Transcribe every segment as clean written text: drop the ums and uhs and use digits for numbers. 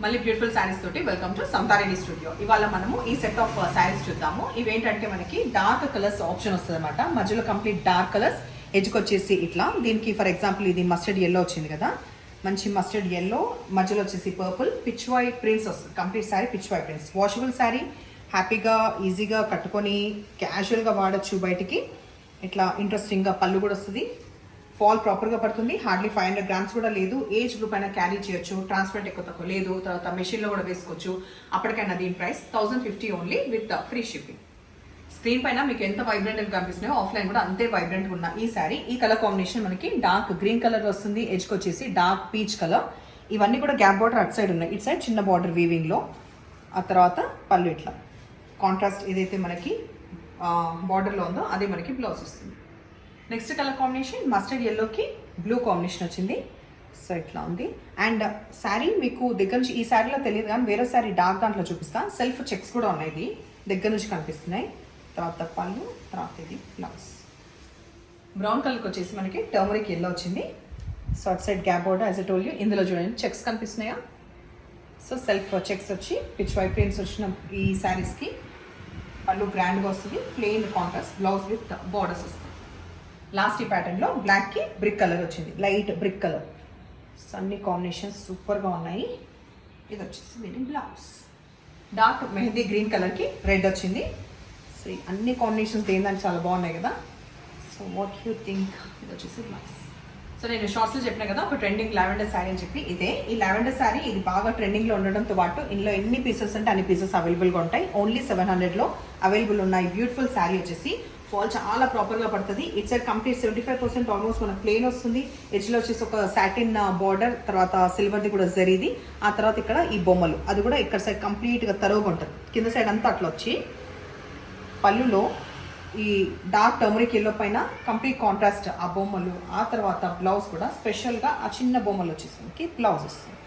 మళ్ళీ బ్యూటిఫుల్ శారీస్ తోటి welcome to సంతారేణి studio. ఇవాళ మనము ఈ సెట్ ఆఫ్ శారీస్ చూద్దాము. ఇవేంటంటే మనకి డార్క్ కలర్స్ ఆప్షన్ వస్తుంది అనమాట. మధ్యలో కంప్లీట్ డార్క్ కలర్స్, ఎడ్జ్కి వచ్చేసి ఇట్లా. దీనికి ఫర్ ఎగ్జాంపుల్ ఇది మస్టర్డ్ ఎల్లో వచ్చింది కదా, మంచి మస్టర్డ్ ఎల్లో, మధ్యలో వచ్చేసి పర్పుల్, పిచ్ వైట్ ప్రింట్స్ వస్తుంది. Complete sari pitch white prints, washable sari, హ్యాపీగా ఈజీగా కట్టుకొని క్యాజువల్గా వాడచ్చు బయటికి. ఇట్లా ఇంట్రెస్టింగ్గా పళ్ళు కూడా వస్తుంది. ఫాల్ ప్రాపర్గా పడుతుంది. హార్డ్లీ 500 grams కూడా లేదు. ఏజ్ గ్రూప్ అయినా క్యారీ చేయొచ్చు. ట్రాన్స్పరెంట్ ఎక్కువ తక్కువ లేదు. తర్వాత మెషిన్లో కూడా వేసుకోవచ్చు. అప్పటికైనా దీని price 1050 only with free shipping. Screen పైన మీకు ఎంత వైబ్రెంట్గా కనిపిస్తున్నాయో ఆఫ్లైన్ కూడా అంతే వైబ్రెంట్గా ఉన్న ఈ శారీ, ఈ కలర్ కాంబినేషన్ మనకి డార్క్ గ్రీన్ కలర్ వస్తుంది. ఎడ్జ్కి వచ్చేసి డార్క్ పీచ్ కలర్. ఇవన్నీ కూడా గ్యాప్ బార్డర్ అటు సైడ్ ఉన్నాయి, ఇటు సైడ్ చిన్న బార్డర్ వీవింగ్లో. ఆ తర్వాత పళ్ళు ఇట్లా కాంట్రాస్ట్ ఏదైతే మనకి బార్డర్లో ఉందో అదే మనకి బ్లౌజ్ వస్తుంది. నెక్స్ట్ కలర్ కాంబినేషన్ మస్టర్డ్ ఎల్లోకి బ్లూ కాంబినేషన్ వచ్చింది. సో ఇట్లా ఉంది. అండ్ శారీ మీకు దగ్గర నుంచి ఈ శారీలో తెలియదు కానీ వేరే శారీ డార్క్ దాంట్లో చూపిస్తాను. సెల్ఫ్ చెక్స్ కూడా ఉన్నాయి, ఇది దగ్గర నుంచి కనిపిస్తున్నాయి. తర్వాత పళ్ళు, తర్వాత ఇది బ్లౌజ్. బ్రౌన్ కలర్కి వచ్చేసి మనకి టర్మరిక్ ఎల్లో వచ్చింది. So at side gap border as a told you. ఇందులో చూడండి చెక్స్ కనిపిస్తున్నాయా. సో సెల్ఫ్ చెక్స్ వచ్చి పిచ్ వైట్ ప్రింట్స్ వచ్చిన ఈ శారీస్కి పళ్ళు గ్రాండ్గా వస్తుంది. Plain contrast blouse with borders వస్తుంది. లాస్ట్ ఈ ప్యాటర్న్లో బ్లాక్కి బ్రిక్ కలర్ వచ్చింది, లైట్ బ్రిక్ కలర్. సో అన్ని కాంబినేషన్స్ సూపర్గా ఉన్నాయి. ఇది వచ్చేసి దీని బ్లౌజ్. డార్క్ మెహందీ గ్రీన్ కలర్కి రెడ్ వచ్చింది. సో అన్ని కాంబినేషన్స్ దేని చాలా బాగున్నాయి కదా. So what you think. ఇది వచ్చేసి బ్లౌజ్. సో నేను షార్ట్స్లో చెప్పిన కదా ఒక ట్రెండింగ్ లావెండర్ శారీ అని చెప్పి, ఇదే ఈ లావెండర్ శారీ. ఇది బాగా ట్రెండింగ్లో ఉండడంతో పాటు ఇందులో ఎన్ని పీసెస్ అంటే అన్ని పీసెస్ అవైలబుల్గా ఉంటాయి. ఓన్లీ 700లో అవైలబుల్ ఉన్నాయి. బ్యూటిఫుల్ శారీ వచ్చేసి ఫాల్ చాలా ప్రాపర్గా పడుతుంది. ఇట్ సైడ్ కంప్లీట్ 75% ఆల్మోస్ట్ మనకు ప్లెయిన్ వస్తుంది. ఎడ్జ్లో వచ్చేసి ఒక సాటిన్ బార్డర్, తర్వాత సిల్వర్ది కూడా జరీది. ఆ తర్వాత ఇక్కడ ఈ బొమ్మలు, అది కూడా ఇక్కడ సైడ్ కంప్లీట్గా తరువుగా ఉంటుంది. కింద సైడ్ అంతా అట్లా వచ్చి పళ్ళులో ఈ డార్క్ టర్మరిక్ ఎల్లో పైన కంప్లీట్ కాంట్రాస్ట్ ఆ బొమ్మలు. ఆ తర్వాత బ్లౌజ్ కూడా స్పెషల్గా ఆ చిన్న బొమ్మలు వచ్చేసరికి బ్లౌజ్ వస్తుంది.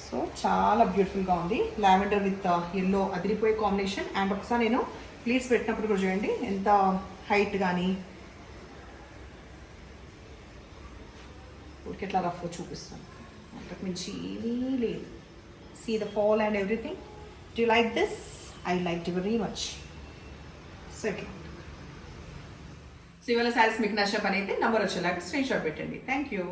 సో చాలా బ్యూటిఫుల్గా ఉంది. లావెండర్ విత్ ఎల్లో అదిరిపోయే కాంబినేషన్. అండ్ ఒకసారి నేను ప్లీట్స్ పెట్టినప్పుడు కూడా చూడండి ఎంత హైట్ కానీ ఉడికెట్లా రఫ్ చూపిస్తాను. అంతకు మించి ఏమీ లేదు. See the fall and everything. Do you like this? I like it very much. So ఇట్లా. సో ఇవాళ శారీస్ మీకు నచ్చ పని అయితే నంబర్ వచ్చేలాగా స్క్రీన్ షాట్ పెట్టండి. Thank you.